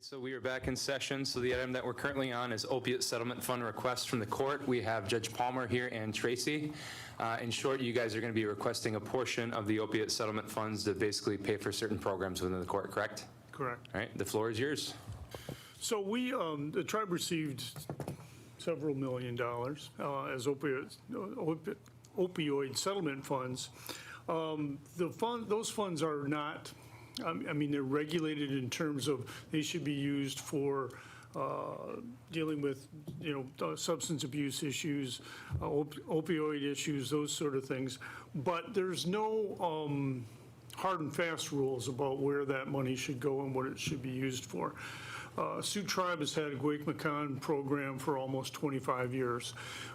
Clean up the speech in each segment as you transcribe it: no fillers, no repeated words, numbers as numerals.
So we are back in session. So the item that we're currently on is opiate settlement fund request from the court. We have Judge Palmer here and Tracy. In short, you guys are going to be requesting a portion of the opiate settlement funds to basically pay for certain programs within the court, correct? Correct. All right, the floor is yours. So we, the tribe received several $1 million as opioid settlement funds. Those funds are not, I mean, they're regulated in terms of they should be used for dealing with, substance abuse issues, opioid issues, those sort of things. But there's no hard and fast rules about where that money should go and what it should be used for. Sioux Tribe has had a Guake program for almost 25 years.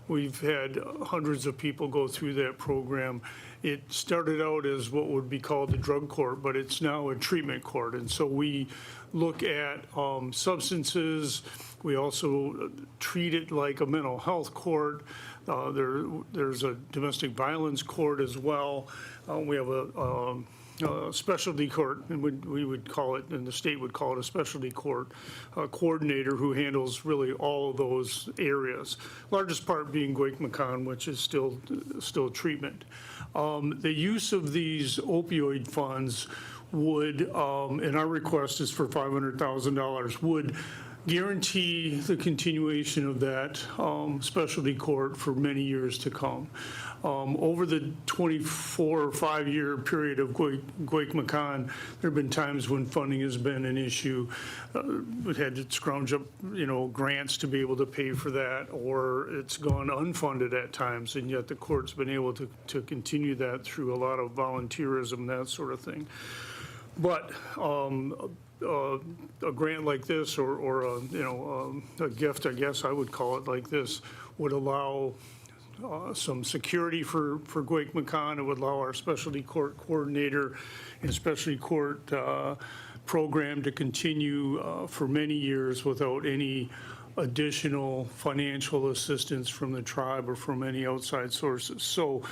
We've had hundreds of people go through that program. It started out as what would be called the drug court, but it's now a treatment court. And so we look at substances. We also treat it like a mental health court. There's a domestic violence court as well. We have a specialty court, and we would call it, and the state would call it a specialty court coordinator who handles really all of those areas. Largest part being Guake, which is still treatment. The use of these opioid funds would, and our request is for $500,000, would guarantee the continuation of that specialty court for many years to come. Over the 24 or 5-year period of Guake, there have been times when funding has been an issue. We had to scrounge up, grants to be able to pay for that, or it's gone unfunded at times, and yet the court's been able to continue that through a lot of volunteerism, that sort of thing. But a grant like this, or a gift, I guess I would call it like this, would allow some security for Guake. It would allow our specialty court coordinator and specialty court program to continue for many years without any additional financial assistance from the tribe or from any outside sources. So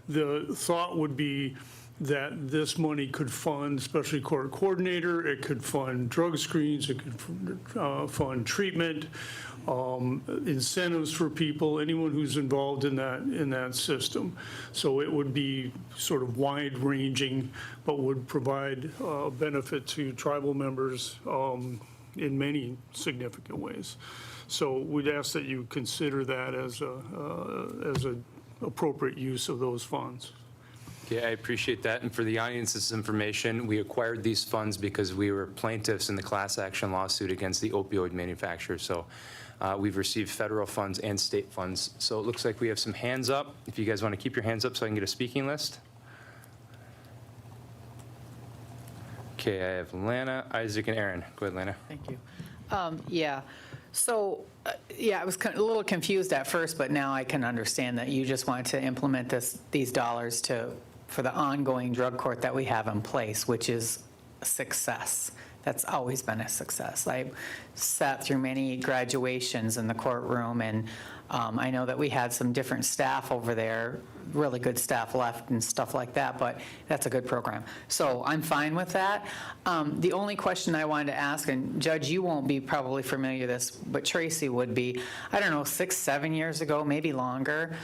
the thought would be that this money could fund specialty court coordinator, it could fund drug screens, it could fund treatment, incentives for people, anyone who's involved in that system. So it would be sort of wide-ranging, but would provide benefit to tribal members in many significant ways. So we'd ask that you consider that as a appropriate use of those funds. Okay, I appreciate that. And for the audience's information, we acquired these funds because we were plaintiffs in the class action lawsuit against the opioid manufacturers. So we've received federal funds and state funds. So it looks like we have some hands up. If you guys want to keep your hands up so I can get a speaking list. Okay, I have Lana, Isaac, and Aaron. Go ahead, Lana. Thank you. Yeah. So, I was a little confused at first, but now I can understand that you just wanted to implement these dollars for the ongoing drug court that we have in place, which is a success. That's always been a success. I sat through many graduations in the courtroom, and I know that we had some different staff over there, really good staff left and stuff like that, but that's a good program. So I'm fine with that. The only question I wanted to ask, and Judge, you won't be probably familiar with this, but Tracy would be, I don't know, 6, 7 years ago, maybe longer,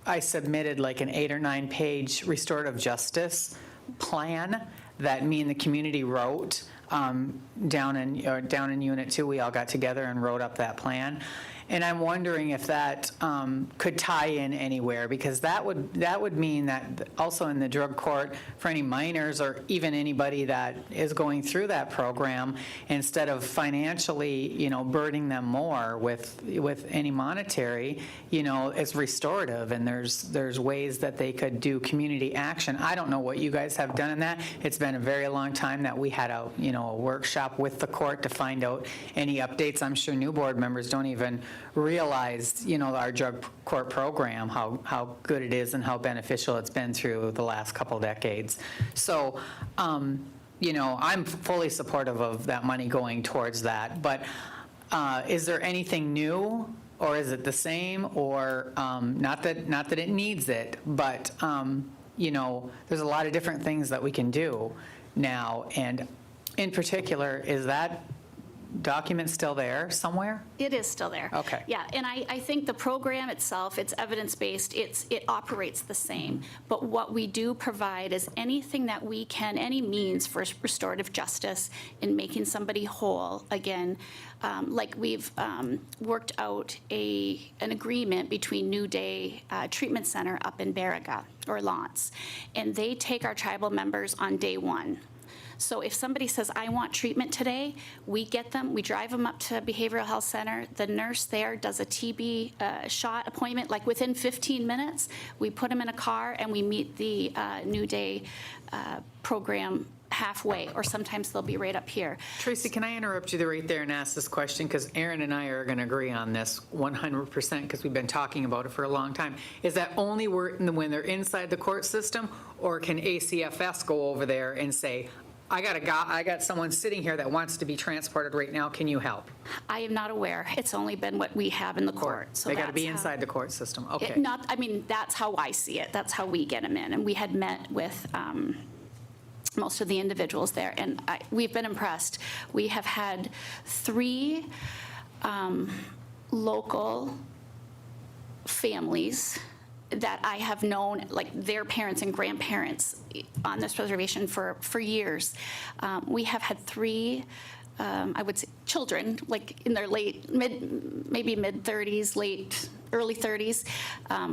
I submitted like an 8 or 9 page restorative justice plan that me and the community wrote. Down in Unit 2, we all got together and wrote up that plan. And I'm wondering if that could tie in anywhere, because that would mean that also in the drug court, for any minors or even anybody that is going through that program, instead of financially, burdening them more with any monetary, it's restorative, and there's ways that they could do community action. I don't know what you guys have done in that. It's been a very long time that we had a workshop with the court to find out any updates. I'm sure new board members don't even realize, our drug court program, how good it is and how beneficial it's been through the last couple decades. So, I'm fully supportive of that money going towards that. But is there anything new, or is it the same, or not that it needs it, but there's a lot of different things that we can do now, and In particular, is that document still there somewhere? It is still there. Okay. Yeah, and I think the program itself, it's evidence-based, it operates the same. But what we do provide is anything that we can, any means for restorative justice in making somebody whole. Again, like we've worked out an agreement between New Day Treatment Center up in Baraga, or Lance, and they take our tribal members on day one. So if somebody says, I want treatment today, we get them, we drive them up to Behavioral Health Center. The nurse there does a TB shot appointment, like within 15 minutes. We put them in a car and we meet the New Day program halfway, or sometimes they'll be right up here. Tracy, can I interrupt you right there and ask this question? Because Aaron and I are going to agree on this 100% because we've been talking about it for a long time. Is that only when they're inside the court system, or can ACFS go over there and say, I got someone sitting here that wants to be transported right now, can you help? I am not aware. It's only been what we have in the court. So They got to be that's how- inside the court system, okay. That's how I see it. That's how we get them in. And we had met with most of the individuals there, and we've been impressed. We have had 3 local families that I have known, like their parents and grandparents on this reservation for years. We have had 3, I would say, children, like in their maybe mid-30s, early 30s,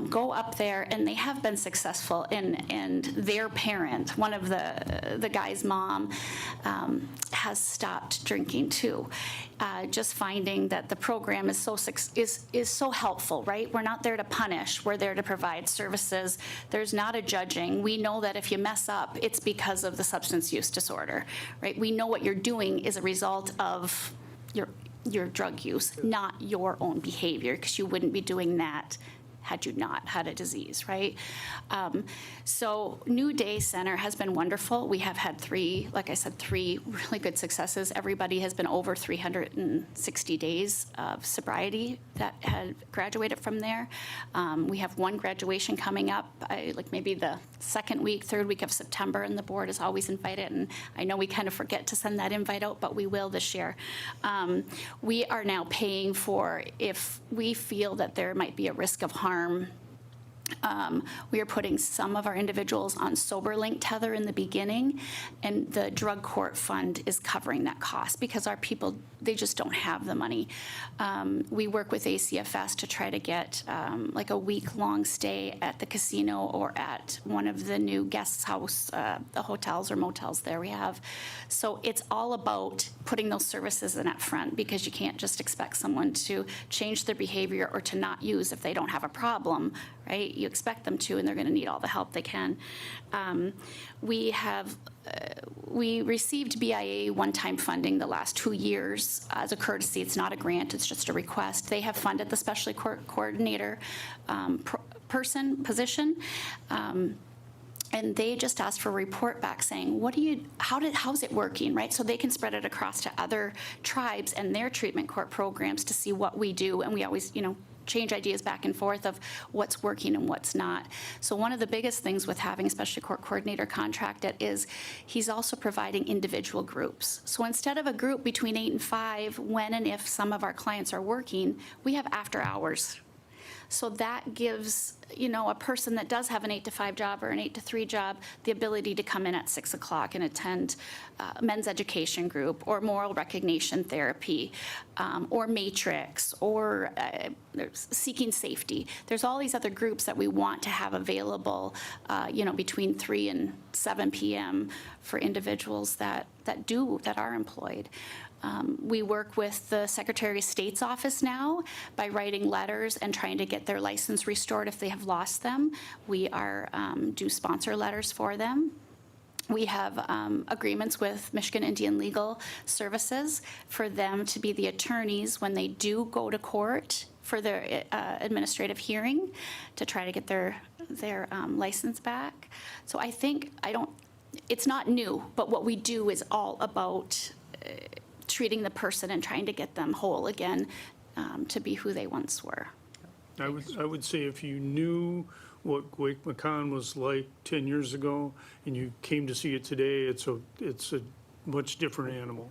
go up there, and they have been successful. And their parent, one of the guy's mom, has stopped drinking too. Just finding that the program is so helpful, right? We're not there to punish. We're there to provide services. There's not a judging. We know that if you mess up, it's because of the substance use disorder, right? We know what you're doing is a result of your drug use, not your own behavior, because you wouldn't be doing that had you not had a disease, right? So New Day Center has been wonderful. We have had 3 really good successes. Everybody has been over 360 days of sobriety that had graduated from there. We have 1 graduation coming up, like maybe the 2nd week, 3rd week of September, and the board is always invited. And I know we kind of forget to send that invite out, but we will this year. We are now paying for, if we feel that there might be a risk of harm, we are putting some of our individuals on SoberLink tether in the beginning, and the drug court fund is covering that cost because our people, they just don't have the money. We work with ACFS to try to get like a week-long stay at the casino or at one of the new guest house, the hotels or motels there we have. So it's all about putting those services in up front, because you can't just expect someone to change their behavior or to not use if they don't have a problem, right? You expect them to, and they're going to need all the help they can. We received BIA one-time funding the last 2 years as a courtesy. It's not a grant, it's just a request. They have funded the specialty court coordinator position. And they just asked for a report back saying, how's it working, right? So they can spread it across to other tribes and their treatment court programs to see what we do. And we always, change ideas back and forth of what's working and what's not. So one of the biggest things with having a specialty court coordinator contracted is he's also providing individual groups. So instead of a group between 8 and 5, when and if some of our clients are working, we have after hours. So that gives, a person that does have an 8 to 5 job or an 8 to 3 job, the ability to come in at 6 o'clock and attend men's education group or moral recognition therapy or matrix or seeking safety. There's all these other groups that we want to have available, between 3 and 7 p.m. for individuals that are employed. We work with the Secretary of State's office now by writing letters and trying to get their license restored if they have lost them. We do sponsor letters for them. We have agreements with Michigan Indian Legal Services for them to be the attorneys when they do go to court for their administrative hearing to try to get their license back. So I think it's not new, but what we do is all about treating the person and trying to get them whole again, to be who they once were. I would say if you knew what Wake McCon was like 10 years ago and you came to see it today, it's a much different animal.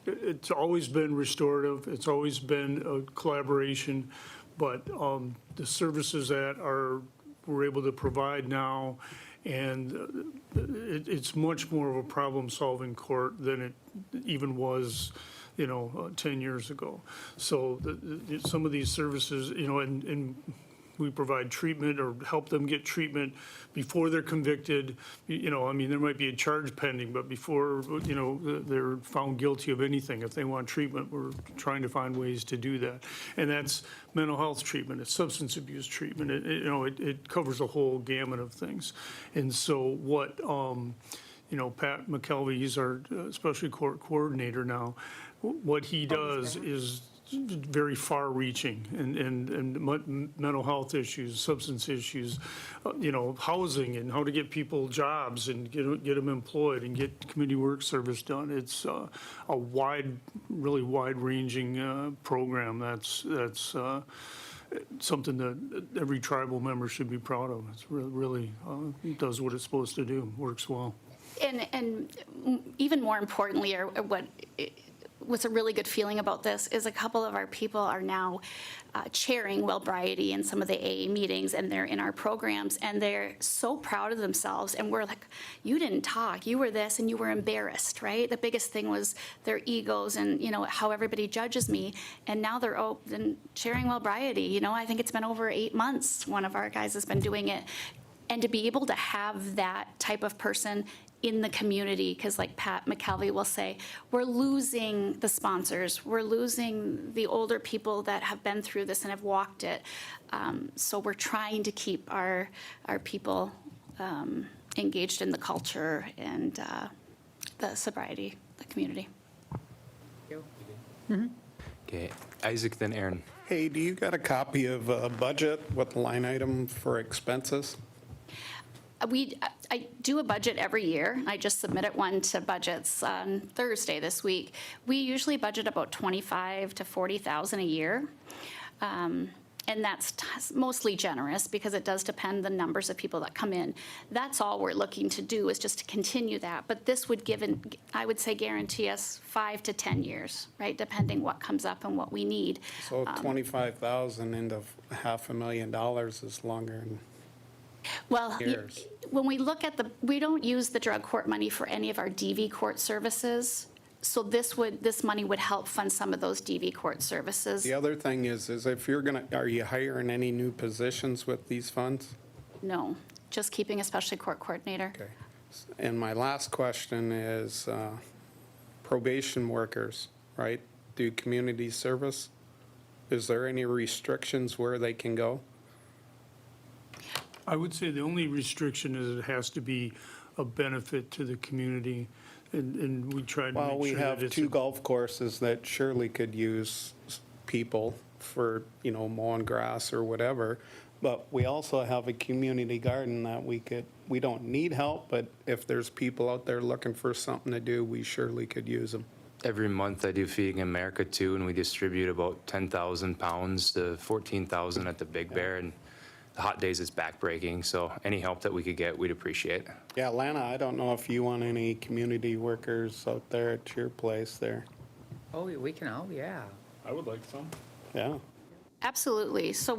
It's always been restorative, it's always been a collaboration, but the services that we're able to provide now, and it's much more of a problem-solving court than it even was, 10 years ago. So some of these services, and we provide treatment or help them get treatment before they're convicted. There might be a charge pending, but before, they're found guilty of anything, if they want treatment, we're trying to find ways to do that. And that's mental health treatment, it's substance abuse treatment, it covers a whole gamut of things. And so what, Pat McKelvey, he's our special court coordinator now, what he does is very far-reaching, and mental health issues, substance issues, housing, and how to get people jobs and get them employed and get community work service done. It's a really wide-ranging program. That's something that every tribal member should be proud of. It's really does what it's supposed to do. Works well. And even more importantly, or what's a really good feeling about this is a couple of our people are now chairing Wellbriety in some of the AA meetings, and they're in our programs, and they're so proud of themselves. And we're like, you didn't talk, you were this, and you were embarrassed, right? The biggest thing was their egos and, how everybody judges me. And now they're open sharing Wellbriety. I think it's been over 8 months. One of our guys has been doing it. And to be able to have that type of person in the community, because like Pat McKelvey will say, we're losing the sponsors, we're losing the older people that have been through this and have walked it. So we're trying to keep our people engaged in the culture and the sobriety, the community. Okay, Isaac, then Aaron. Hey, do you got a copy of a budget with line item for expenses? I do a budget every year. I just submitted one to budgets on Thursday this week. We usually budget about $25,000 to $40,000 a year. And that's mostly generous because it does depend the numbers of people that come in. That's all we're looking to do, is just to continue that. But this would I would say, guarantee us 5 to 10 years, right? Depending what comes up and what we need. So 25,000 into $500,000 is longer than Well, years. when we look at we don't use the drug court money for any of our DV court services. So this money would help fund some of those DV court services. The other thing is if are you hiring any new positions with these funds? No, just keeping a special court coordinator. Okay. And my last question is probation workers, right? Do community service? Is there any restrictions where they can go? I would say the only restriction is it has to be a benefit to the community, and we try to make sure that Well, we have it's. 2 golf courses that surely could use people for, mowing grass or whatever. But we also have a community garden that we don't need help, but if there's people out there looking for something to do, we surely could use them. Every month I do Feeding America too, and we distribute about 10,000 pounds to 14,000 at the Big Bear. And the hot days it's backbreaking, so any help that we could get, we'd appreciate. Yeah, Lana, I don't know if you want any community workers out there at your place there. Oh, we can, yeah. I would like some. Yeah. Absolutely. So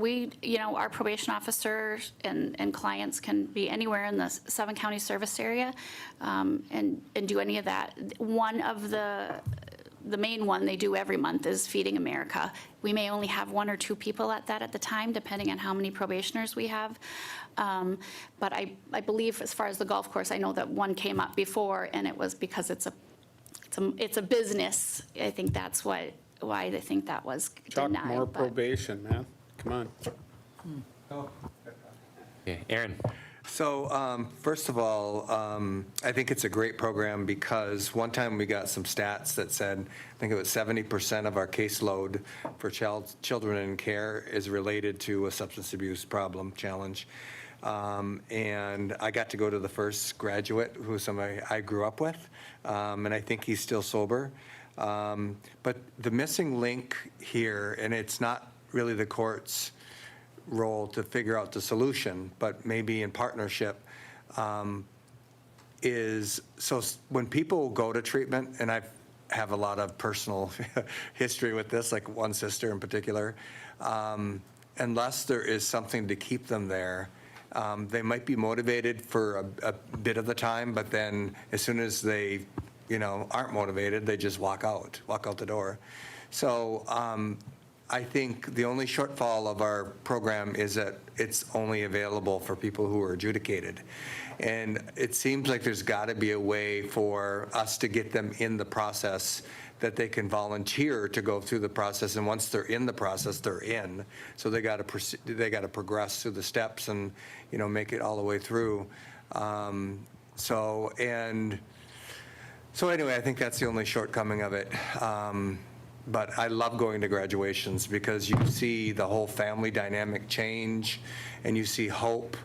our probation officers and clients can be anywhere in the 7-county service area and do any of that. One of the main one they do every month is Feeding America. We may only have 1 or 2 people at the time, depending on how many probationers we have. But I believe, as far as the golf course, I know that one came up before, and it was because it's a business. I think that's why they think that was Chuck, denied. more but- probation, man. Come on. Okay, Aaron. So first of all, I think it's a great program because one time we got some stats that said, I think it was 70% of our caseload for children in care is related to a substance abuse problem challenge. And I got to go to the first graduate who was somebody I grew up with, and I think he's still sober. But the missing link here, and it's not really the court's role to figure out the solution, but maybe in partnership, is, so when people go to treatment, and I have a lot of personal history with this, like one sister in particular, unless there is something to keep them there, they might be motivated for a bit of the time, but then as soon as they, aren't motivated, they just walk out the door. So I think the only shortfall of our program is that it's only available for people who are adjudicated. And it seems like there's got to be a way for us to get them in the process that they can volunteer to go through the process. And once they're in the process, they're in. So they got to progress through the steps and, make it all the way through. So anyway, I think that's the only shortcoming of it. But I love going to graduations because you see the whole family dynamic change, and you see hope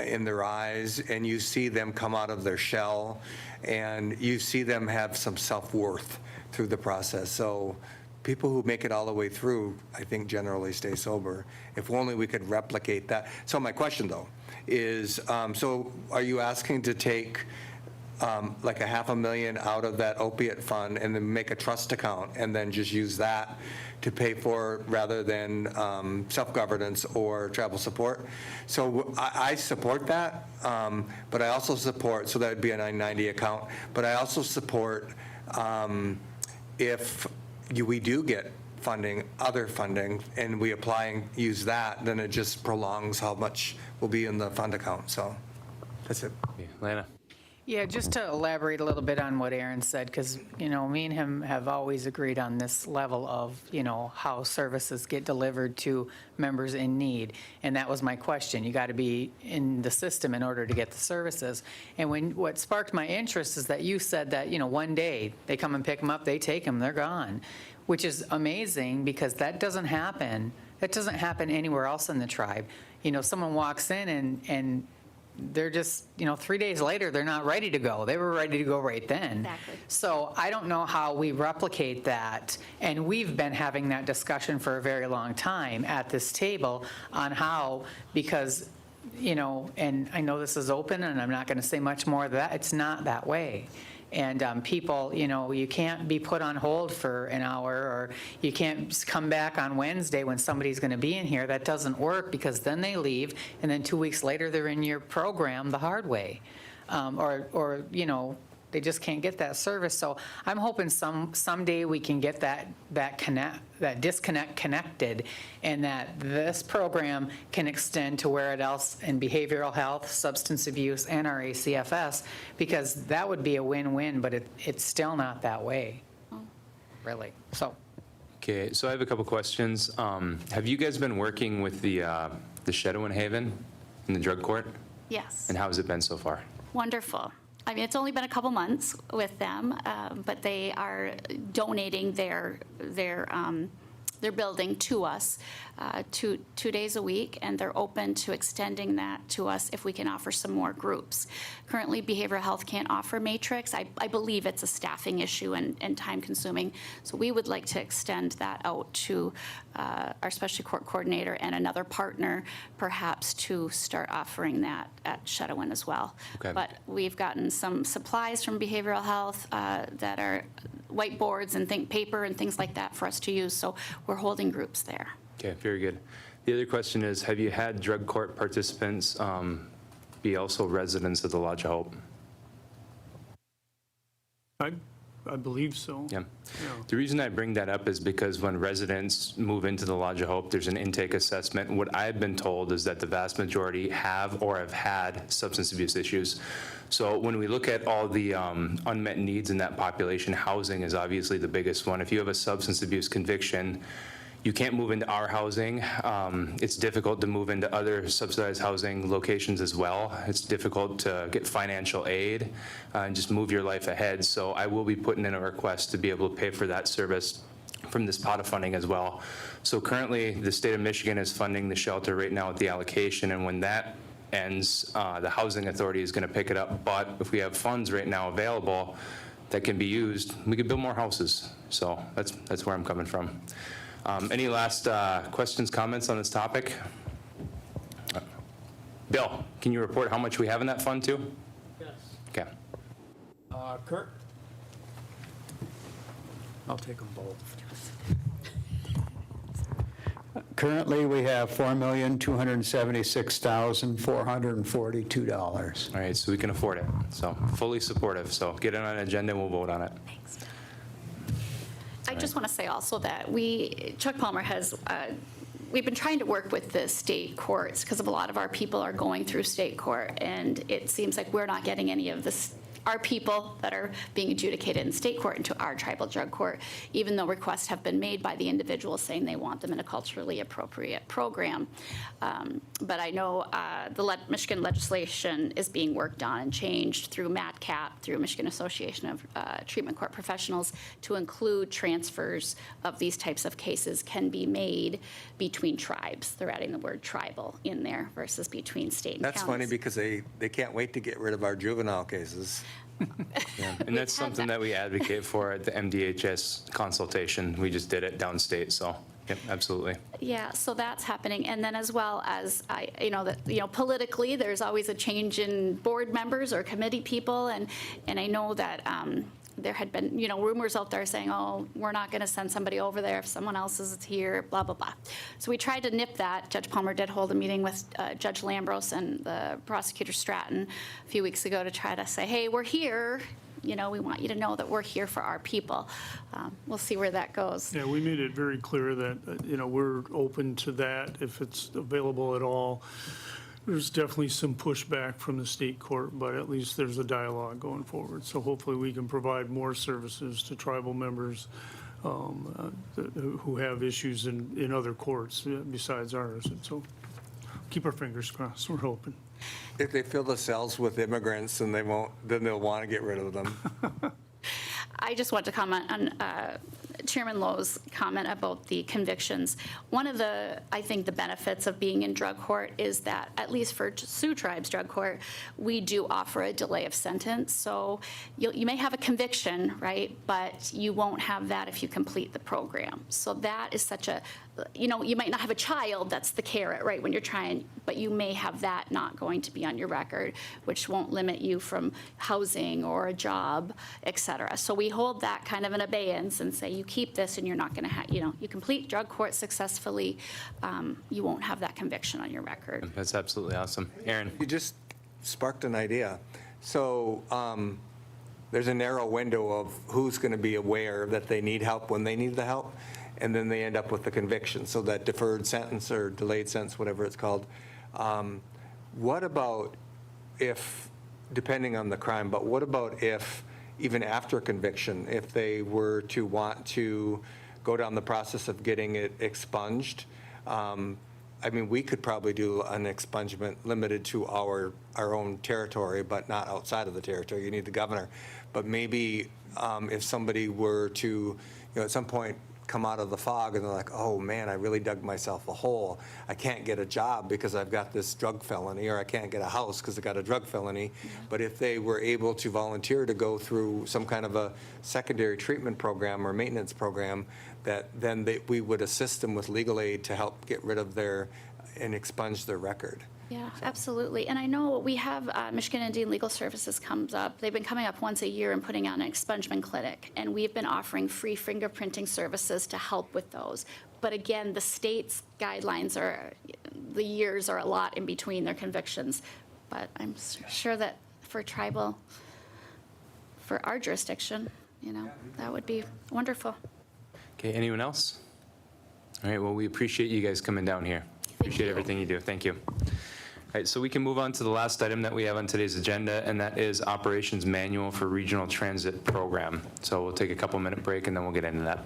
in their eyes, and you see them come out of their shell, and you see them have some self-worth through the process. So people who make it all the way through, I think, generally stay sober. If only we could replicate that. So my question, though, is, so are you asking to take like $500,000 out of that opiate fund and then make a trust account and then just use that to pay for rather than self-governance or travel support? So I support that, but I also support, so that would be a 990 account, but I also support if we do get other funding, and we apply and use that, then it just prolongs how much will be in the fund account. So that's it. Lana? Yeah, just to elaborate a little bit on what Aaron said, because, me and him have always agreed on this level of, how services get delivered to members in need. And that was my question. You got to be in the system in order to get the services. And what sparked my interest is that you said that, one day they come and pick them up, they take them, they're gone, which is amazing because that doesn't happen. That doesn't happen anywhere else in the tribe. Someone walks in and they're just, 3 days later, they're not ready to go. They were ready to go right then. Exactly. So I don't know how we replicate that. And we've been having that discussion for a very long time at this table on how, because, and I know this is open and I'm not going to say much more of that. It's not that way. And people, you can't be put on hold for an hour, or you can't come back on Wednesday when somebody's going to be in here. That doesn't work, because then they leave, and then 2 weeks later they're in your program the hard way. Or they just can't get that service. So I'm hoping someday we can get that disconnect connected, and that this program can extend to where it else in behavioral health, substance abuse, and our ACFS, because that would be a win-win, but it's still not that way, really. So. Okay, so I have a couple questions. Have you guys been working with the Shadow in Haven in the drug court? Yes. And how has it been so far? Wonderful. I mean, it's only been a couple months with them, but they are donating their building to us 2 days a week, and they're open to extending that to us if we can offer some more groups. Currently, behavioral health can't offer matrix. I believe it's a staffing issue and time consuming. So we would like to extend that out to our specialty court coordinator and another partner, perhaps, to start offering that at Shadowin as well. Okay. But we've gotten some supplies from behavioral health that are whiteboards and paper and things like that for us to use. So we're holding groups there. Okay, very good. The other question is, have you had drug court participants be also residents of the Lodge of Hope? I believe so. Yeah. The reason I bring that up is because when residents move into the Lodge of Hope, there's an intake assessment. What I've been told is that the vast majority have or have had substance abuse issues. So when we look at all the unmet needs in that population, housing is obviously the biggest one. If you have a substance abuse conviction, you can't move into our housing. It's difficult to move into other subsidized housing locations as well. It's difficult to get financial aid and just move your life ahead. So I will be putting in a request to be able to pay for that service from this pot of funding as well. So currently, the state of Michigan is funding the shelter right now with the allocation, and when that ends, the housing authority is going to pick it up. But if we have funds right now available that can be used, we could build more houses. So that's where I'm coming from. Any last questions, comments on this topic? Bill, can you report how much we have in that fund too? Yes. Okay. Kurt? I'll take them both. Currently, we have $4,276,442. All right, so we can afford it. So fully supportive. So get it on an agenda and we'll vote on it. Thanks. I just want to say also that Chuck Palmer has, we've been trying to work with the state courts because of a lot of our people are going through state court, and it seems like we're not getting any of this, our people that are being adjudicated in state court into our tribal drug court, even though requests have been made by the individuals saying they want them in a culturally appropriate program. But I know the Michigan legislation is being worked on and changed through MATCAP, through Michigan Association of Treatment Court Professionals, to include transfers of these types of cases can be made between tribes. They're adding the word tribal in there versus between state and counties. That's funny because they can't wait to get rid of our juvenile cases. Yeah. And that's something that we advocate for at the MDHS consultation. We just did it downstate, so, yep, absolutely. Yeah, so that's happening. And then as well as, politically, there's always a change in board members or committee people. And I know that there had been, rumors out there saying, oh, we're not going to send somebody over there if someone else is here, blah, blah, blah. So we tried to nip that. Judge Palmer did hold a meeting with Judge Lambros and the prosecutor Stratton a few weeks ago to try to say, hey, we're here. We want you to know that we're here for our people. We'll see where that goes. Yeah, we made it very clear that, we're open to that if it's available at all. There's definitely some pushback from the state court, but at least there's a dialogue going forward. So hopefully we can provide more services to tribal members who have issues in other courts besides ours. And so keep our fingers crossed. We're hoping. If they fill the cells with immigrants, then they'll want to get rid of them. I just want to comment on Chairman Lowe's comment about the convictions. One of the, I think, the benefits of being in drug court is that, at least for Sioux Tribe's drug court, we do offer a delay of sentence. So you may have a conviction, right, but you won't have that if you complete the program. So that is such a, you might not have a child, that's the carrot, right, when you're trying, but you may have that not going to be on your record, which won't limit you from housing or a job, et cetera. So we hold that kind of in abeyance and say, you keep this and you're not going to have, you complete drug court successfully, you won't have that conviction on your record. That's absolutely awesome. Aaron? You just sparked an idea. So there's a narrow window of who's going to be aware that they need help when they need the help, and then they end up with the conviction. So that deferred sentence or delayed sentence, whatever it's called. What about if, depending on the crime, but what about if, even after conviction, if they were to want to go down the process of getting it expunged? We could probably do an expungement limited to our own territory, but not outside of the territory. You need the governor. But maybe if somebody were to, at some point, come out of the fog and they're like, oh man, I really dug myself a hole. I can't get a job because I've got this drug felony, or I can't get a house because I got a drug felony. But if they were able to volunteer to go through some kind of a secondary treatment program or maintenance program, that then we would assist them with legal aid to help get rid of and expunge their record. Yeah, absolutely. And I know we have Michigan Indian Legal Services comes up. They've been coming up once a year and putting on an expungement clinic. And we've been offering free fingerprinting services to help with those. But again, the state's guidelines the years are a lot in between their convictions. But I'm sure that for our jurisdiction, that would be wonderful. Okay, anyone else? All right, well, we appreciate you guys coming down here. Appreciate everything you do. Thank you. All right, so we can move on to the last item that we have on today's agenda, and that is Operations Manual for Regional Transit Program. So we'll take a couple-minute break, and then we'll get into that.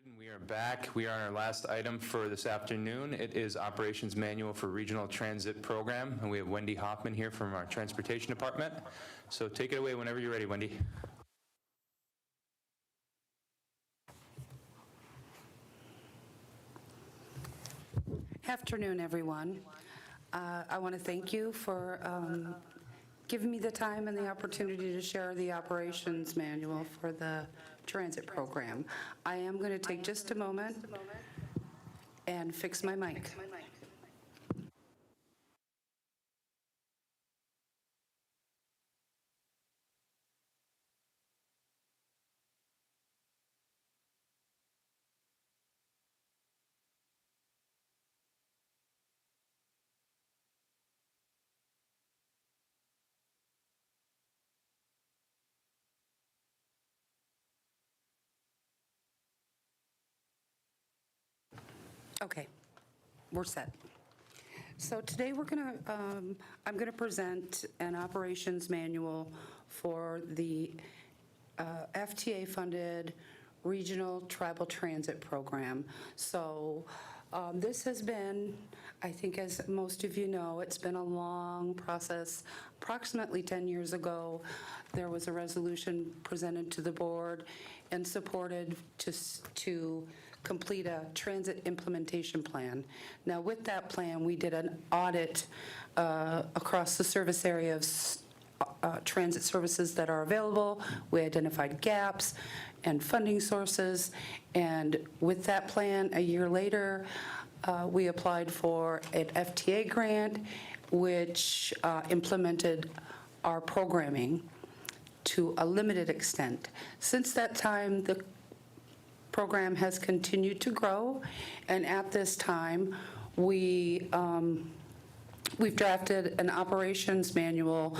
And we are back. We are on our last item for this afternoon. It is Operations Manual for Regional Transit Program, and we have Wendy Hoffman here from our Transportation Department. So take it away whenever you're ready, Wendy. Afternoon, everyone. I want to thank you for giving me the time and the opportunity to share the operations manual for the transit program. I am going to take just a moment and fix my mic. Okay, we're set. So today I'm going to present an operations manual for the FTA-funded Regional Tribal Transit Program. So this has been, I think as most of you know, it's been a long process. Approximately 10 years ago, there was a resolution presented to the board and supported to complete a transit implementation plan. Now, with that plan, we did an audit across the service area of transit services that are available. We identified gaps and funding sources. And with that plan, a year later, we applied for an FTA grant, which implemented our programming to a limited extent. Since that time, the program has continued to grow, and at this time, we've drafted an operations manual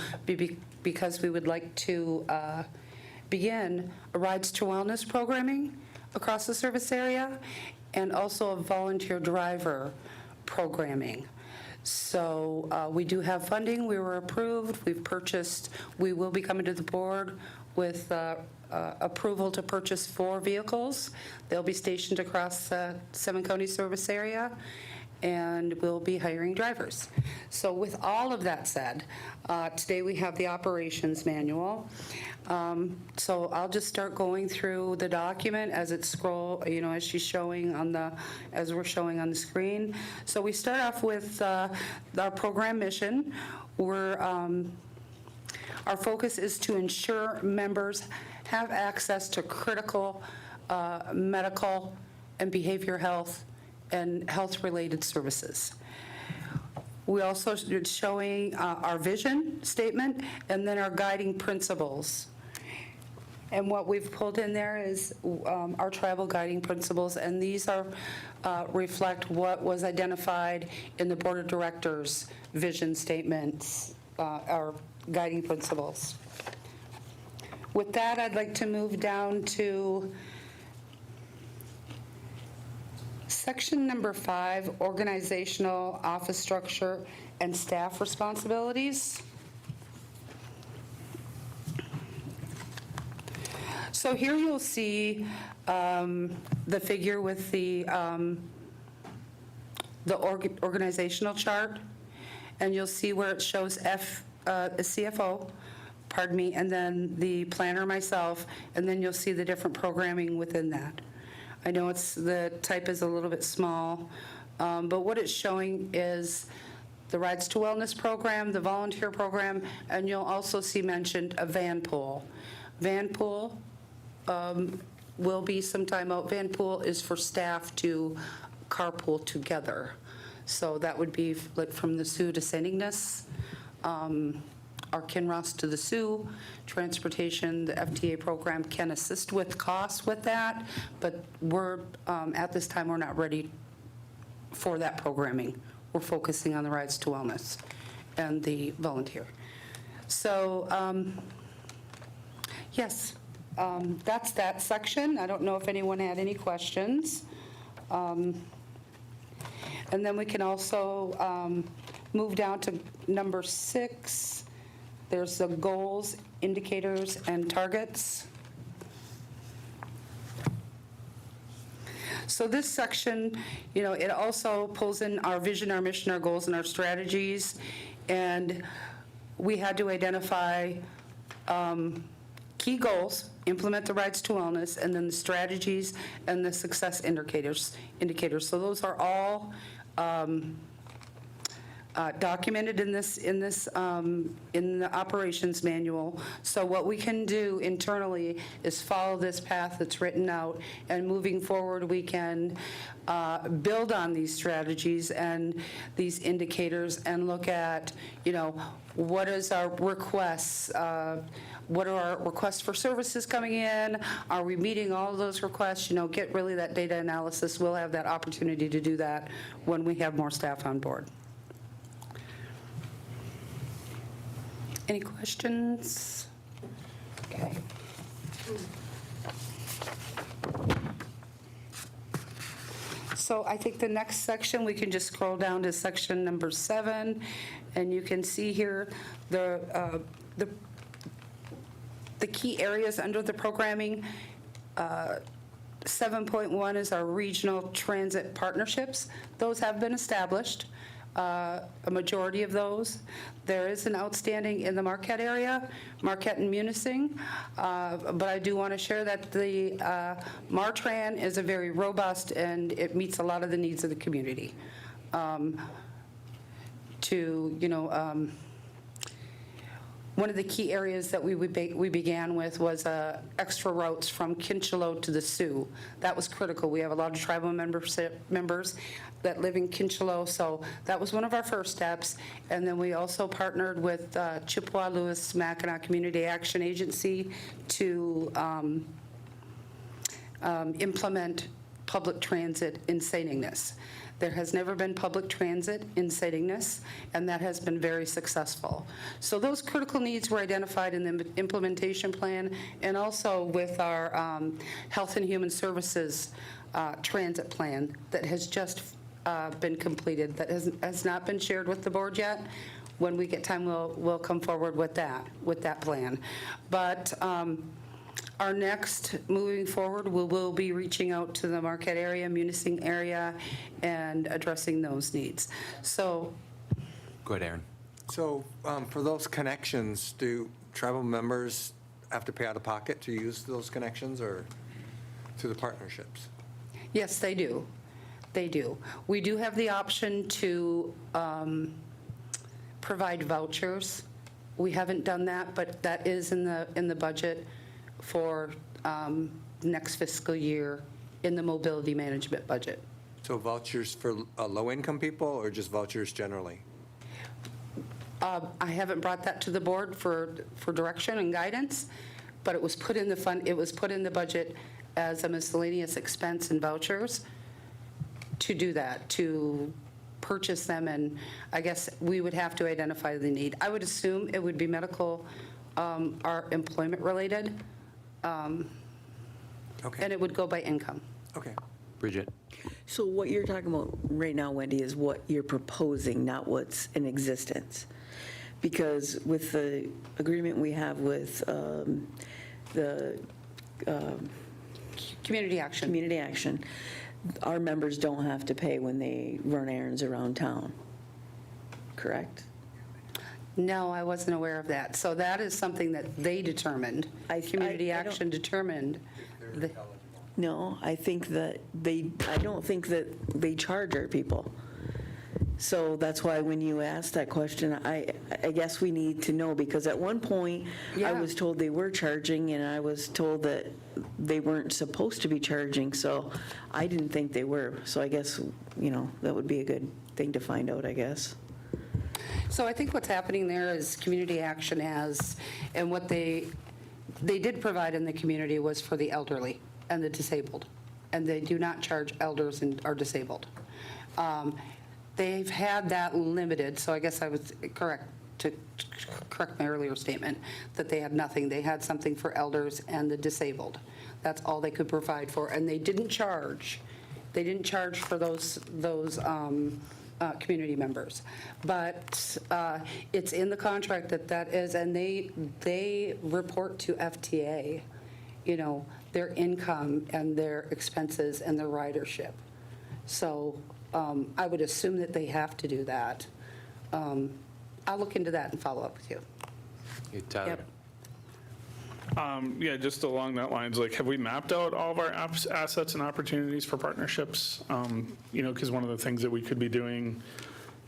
because we would like to begin a Rides to Wellness programming across the service area and also a volunteer driver programming. So we do have funding. We were approved. We've purchased. We will be coming to the board with approval to purchase 4 vehicles. They'll be stationed across the Seven County service area, and we'll be hiring drivers. So with all of that said, today we have the operations manual. So I'll just start going through the document as it as she's showing as we're showing on the screen. So we start off with our program mission. Our focus is to ensure members have access to critical medical and behavioral health and health-related services. We also are showing our vision statement and then our guiding principles. And what we've pulled in there is our tribal guiding principles, and these reflect what was identified in the Board of Directors' vision statements, our guiding principles. With that, I'd like to move down to section number 5, organizational, office structure, and staff responsibilities. So here you'll see the figure with the organizational chart, and you'll see where it shows the CFO, and then the planner, myself, and then you'll see the different programming within that. I know the type is a little bit small, but what it's showing is the Rides to Wellness program, the volunteer program, and you'll also see mentioned a van pool. Van pool will be sometime out. Van pool is for staff to carpool together. So that would be like from the Sioux to St. Ignace, our Kinross to the Sioux. Transportation, the FTA program can assist with costs with that, but we're, at this time, we're not ready for that programming. We're focusing on the Rides to Wellness and the volunteer. So, yes, that's that section. I don't know if anyone had any questions. And then we can also move down to number 6. There's the goals, indicators, and targets. So this section, it also pulls in our vision, our mission, our goals, and our strategies. And we had to identify key goals, implement the rights to wellness, and then the strategies and the success indicators. So those are all documented in the operations manual. So what we can do internally is follow this path that's written out, and moving forward, we can build on these strategies and these indicators and look at, what is our requests, what are our requests for services coming in? Are we meeting all of those requests? Get really that data analysis. We'll have that opportunity to do that when we have more staff on board. Any questions? Okay. So I think the next section, we can just scroll down to section number 7, and you can see here the key areas under the programming. 7.1 is our regional transit partnerships. Those have been established, a majority of those. There is an outstanding in the Marquette area, Marquette and Munising, but I do want to share that the MARTRAN is a very robust, and it meets a lot of the needs of the community. One of the key areas that we began with was extra routes from Kincheloe to the Sioux. That was critical. We have a lot of tribal members that live in Kincheloe, so that was one of our first steps. And then we also partnered with Chippewa, Lewis, Mackinac Community Action Agency to implement public transit in St. Ignace. There has never been public transit in St. Ignace, and that has been very successful. So those critical needs were identified in the implementation plan, and also with our Health and Human Services transit plan that has just been completed, that has not been shared with the board yet. When we get time, we'll come forward with that plan. But our next, moving forward, we will be reaching out to the Marquette area, Munising area, and addressing those needs. So, Go ahead, Aaron. So for those connections, do tribal members have to pay out of pocket to use those connections, or through the partnerships? yes, they do. They do. We do have the option to provide vouchers. We haven't done that, but that is in the budget for next fiscal year in the mobility management budget. So vouchers for low-income people, or just vouchers generally? I haven't brought that to the board for direction and guidance, but it was put in the fund, it was put in the budget as a miscellaneous expense and vouchers to do that, to purchase them, and I guess we would have to identify the need. I would assume it would be medical or employment-related, Okay. and it would go by income. Okay. Bridget? So what you're talking about right now, Wendy, is what you're proposing, not what's in existence. Because with the agreement we have with the Community action. community action, our members don't have to pay when they run errands around town, correct? No, I wasn't aware of that. So that is something that they determined. Community I don't- action determined. No, I don't think that they charge our people. So that's why when you asked that question, I guess we need to know, because at one point, I Yeah. was told they were charging, and I was told that they weren't supposed to be charging, so I didn't think they were. So I guess, that would be a good thing to find out, I guess. So I think what's happening there is community action has, and what they did provide in the community was for the elderly and the disabled, and they do not charge elders and are disabled. They've had that limited, so I guess I was correct to correct my earlier statement, that they had nothing. They had something for elders and the disabled. That's all they could provide for, and they didn't charge. They didn't charge for those community members. But it's in the contract that is, and they report to FTA. their income and their expenses and their ridership. So I would assume that they have to do that. I'll look into that and follow up with you. Hey, Tyler. Yep. Yeah, just along that lines, like, have we mapped out all of our assets and opportunities for partnerships? Because one of the things that we could be doing,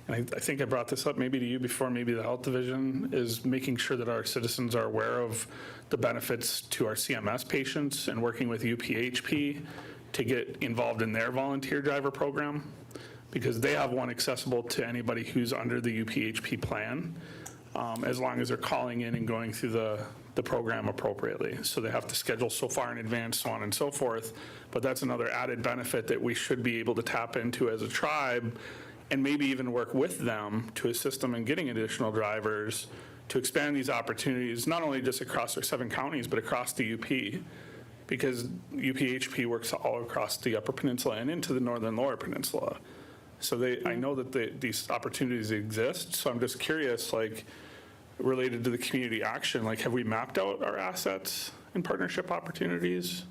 and I think I brought this up maybe to you before, maybe the Health Division, is making sure that our citizens are aware of the benefits to our CMS patients and working with UPHP to get involved in their volunteer driver program, because they have one accessible to anybody who's under the UPHP plan, as long as they're calling in and going through the program appropriately. So they have to schedule so far in advance, so on and so forth. But that's another added benefit that we should be able to tap into as a tribe, and maybe even work with them to assist them in getting additional drivers to expand these opportunities, not only just across our 7 counties, but across the UP, because UPHP works all across the Upper Peninsula and into the Northern Lower Peninsula. So I know that these opportunities exist, so I'm just curious, like, related to the community action, like, have we mapped out our assets and partnership opportunities?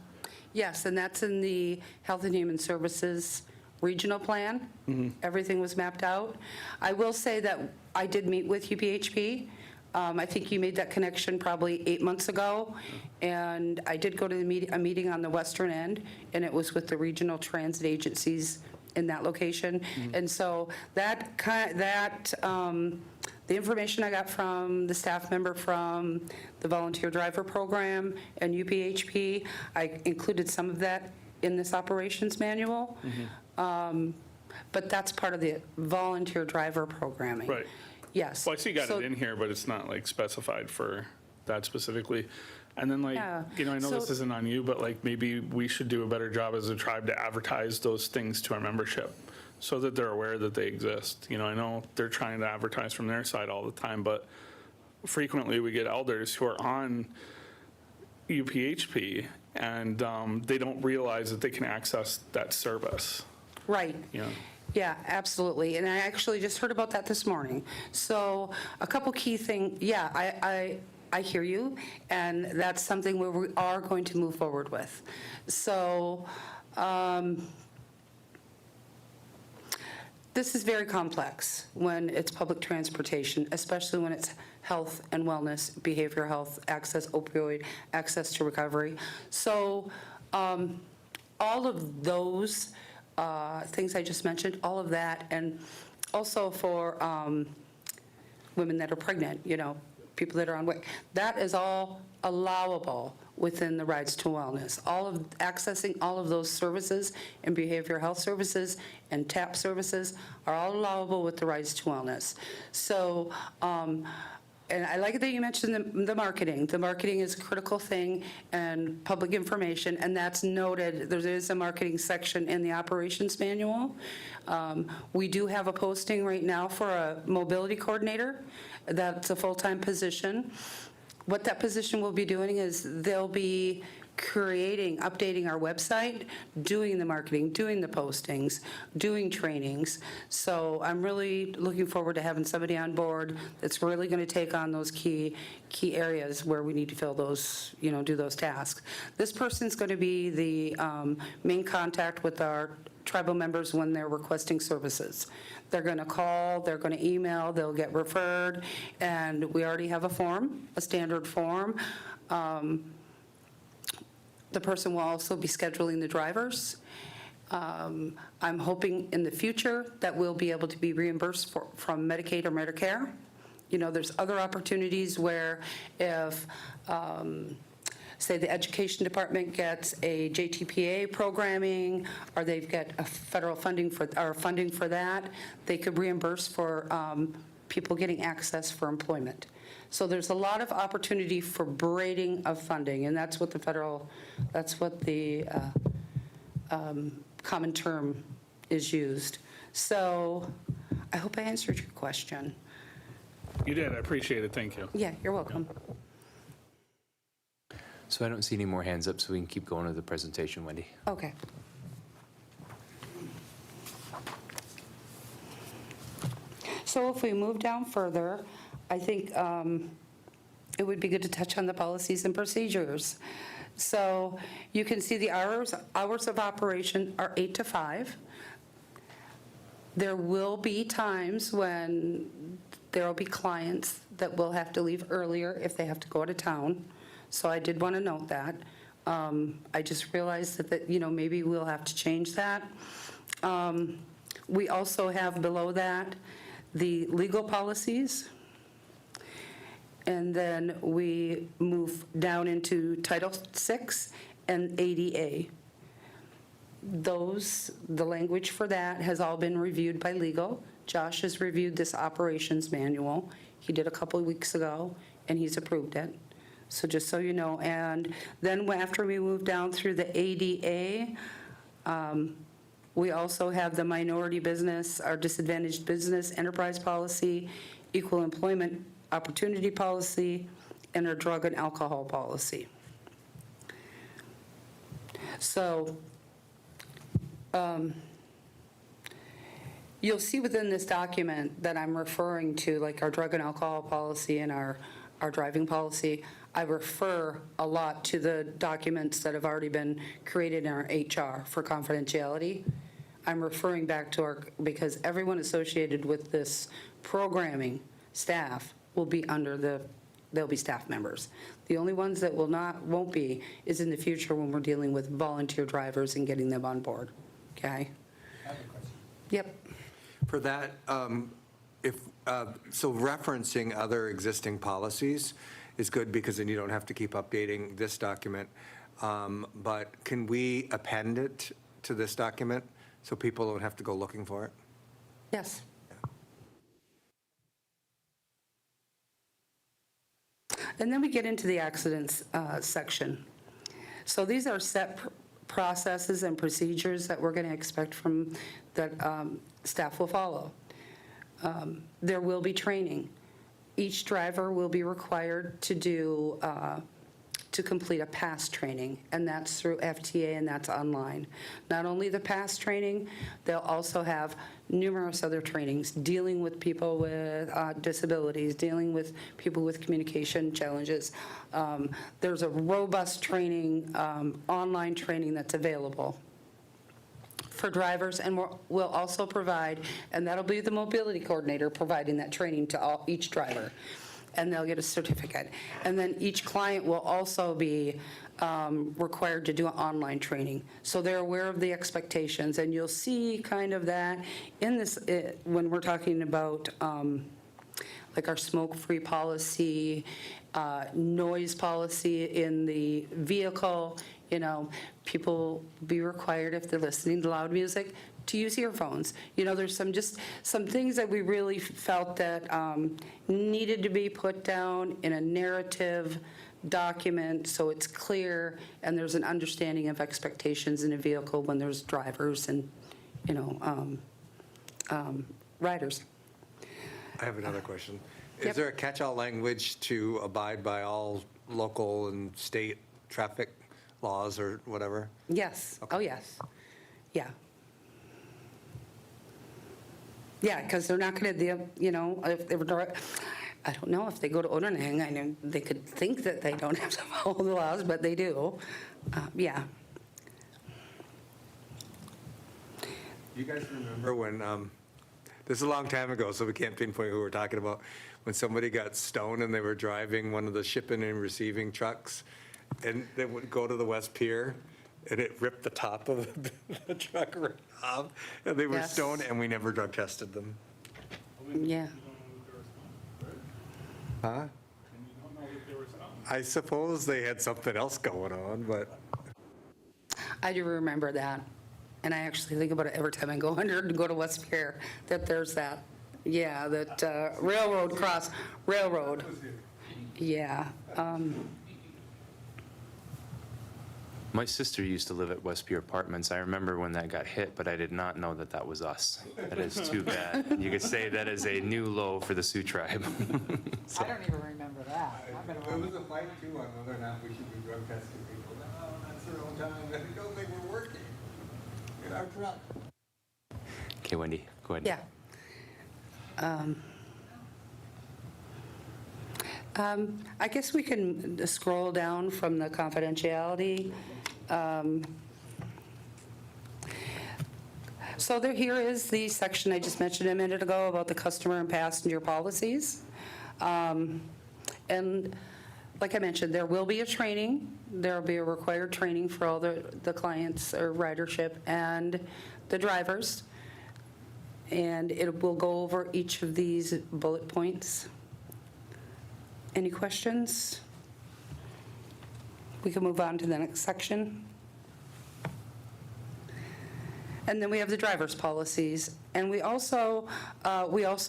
Yes, and that's in the Health and Human Services Regional Plan. Everything was mapped out. I will say that I did meet with UPHP. I think you made that connection probably 8 months ago, and I did go to a meeting on the western end, and it was with the regional transit agencies in that location. And so the information I got from the staff member from the volunteer driver program and UPHP, I included some of that in this operations manual. But that's part of the volunteer driver programming. Right. Yes. Well, I see you got So- it in here, but it's not like specified for that specifically. And then, like, Yeah. I know this So- isn't on you, but like, maybe we should do a better job as a tribe to advertise those things to our membership so that they're aware that they exist. I know they're trying to advertise from their side all the time, but frequently we get elders who are on UPHP and they don't realize that they can access that service. Right. Yeah. Yeah, absolutely. And I actually just heard about that this morning. So a couple key things, yeah, I hear you, and that's something where we are going to move forward with. So this is very complex when it's public transportation, especially when it's health and wellness, behavioral health, access, opioid, access to recovery. So all of those things I just mentioned, all of that, and also for women that are pregnant, people that are on WIC, that is all allowable within the Rides to Wellness. Accessing all of those services and behavioral health services and TAP services are all allowable with the Rides to Wellness. So, and I like that you mentioned the marketing. The marketing is a critical thing and public information, and that's noted. There is a marketing section in the operations manual. We do have a posting right now for a mobility coordinator. That's a full-time position. What that position will be doing is they'll be updating our website, doing the marketing, doing the postings, doing trainings. So I'm really looking forward to having somebody on board that's really going to take on those key areas where we need to fill those, do those tasks. This person's going to be the main contact with our tribal members when they're requesting services. They're going to call, they're going to email, they'll get referred, and we already have a standard form. The person will also be scheduling the drivers. I'm hoping in the future that we'll be able to be reimbursed from Medicaid or Medicare. There's other opportunities where if, say, the education department gets a JTPA programming, or they've got a federal funding for that, they could reimburse for people getting access for employment. So there's a lot of opportunity for braiding of funding, and that's what the common term is used. So I hope I answered your question. You did. I appreciate it. Thank you. Yeah, you're welcome. So I don't see any more hands up, so we can keep going with the presentation, Wendy. Okay. So if we move down further, I think it would be good to touch on the policies and procedures. So you can see the hours of operation are 8 to 5. There will be times when there will be clients that will have to leave earlier if they have to go out of town. So I did want to note that. I just realized that, maybe we'll have to change that. We also have below that the legal policies. And then we move down into Title VI and ADA. The language for that has all been reviewed by legal. Josh has reviewed this operations manual. He did a couple of weeks ago, and he's approved it. So just so you know. And then after we move down through the ADA, we also have the minority business, our disadvantaged business enterprise policy, equal employment opportunity policy, and our drug and alcohol policy. So you'll see within this document that I'm referring to, like our drug and alcohol policy and our driving policy, I refer a lot to the documents that have already been created in our HR for confidentiality. I'm referring back to because everyone associated with this programming staff will be they'll be staff members. The only ones that won't be is in the future when we're dealing with volunteer drivers and getting them on board, okay? I have a question. Yep. For that, so referencing other existing policies is good because then you don't have to keep updating this document. But can we append it to this document so people don't have to go looking for it? Yes. And then we get into the accidents section. So these are set processes and procedures that we're going to expect from that staff will follow. There will be training. Each driver will be required to complete a PASS training, and that's through FTA, and that's online. Not only the PASS training, they'll also have numerous other trainings dealing with people with disabilities, dealing with people with communication challenges. There's a robust training, online training that's available for drivers, and we'll also provide, and that'll be the mobility coordinator providing that training to each driver, and they'll get a certificate. And then each client will also be required to do an online training. So they're aware of the expectations, and you'll see kind of that in this, when we're talking about like our smoke-free policy, noise policy in the vehicle. People be required, if they're listening to loud music, to use earphones. There's some things that we really felt that needed to be put down in a narrative document so it's clear and there's an understanding of expectations in a vehicle when there's drivers and, riders. I have another question. Yep. Is there a catch-all language to abide by all local and state traffic laws or whatever? Yes. Okay. Oh, yes. Yeah. Yeah, because they're not going to, if they were, I don't know if they go to Onanang, I know they could think that they don't have to follow the laws, but they do. Yeah. You guys remember when, this is a long time ago, so we can't pinpoint who we're talking about, when somebody got stoned and they were driving one of the shipping and receiving trucks, and they would go to the West Pier, and it ripped the top of the truck right off, and they were Yes. stoned, and we never drug tested them. Yeah. Huh? I suppose they had something else going on, but I do remember that. And I actually think about it every time I go to West Pier, that there's that, that railroad. Yeah. My sister used to live at West Pier Apartments. I remember when that got hit, but I did not know that that was us. That is too bad. You could say that is a new low for the Sioux tribe. I don't even remember that. I've been There was a fight too on whether or not we should be drug testing people. No, that's their own time. They don't think we're working in our truck. Okay, Wendy, go ahead. Yeah. I guess we can scroll down from the confidentiality. So here is the section I just mentioned a minute ago about the customer and passenger policies. And like I mentioned, there will be a training. There will be a required training for all the clients or ridership and the drivers. And it will go over each of these bullet points. Any questions? We can move on to the next section. And then we have the driver's policies. And we also